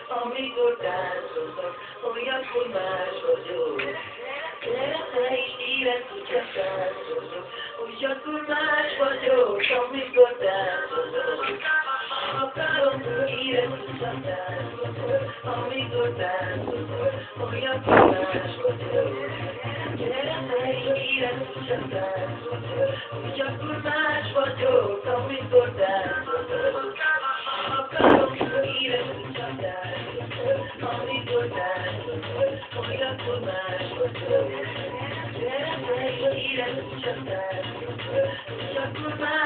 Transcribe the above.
Amikor táncoltak, olyankor más vagyok. Te is érezd, hogy csak táncoltok, olyankor más vagyok, amikor táncoltok. Akarom, hogy érezd, hogy csak táncoltok, amikor táncoltok, olyankor más vagyok. Te is érezd, hogy csak táncoltok, olyankor más vagyok, amikor táncoltok. Akarom, hogy érezd, hogy csak táncoltok, amikor táncoltok, olyankor más vagyok. Te is érezd, hogy csak táncoltok, olyankor más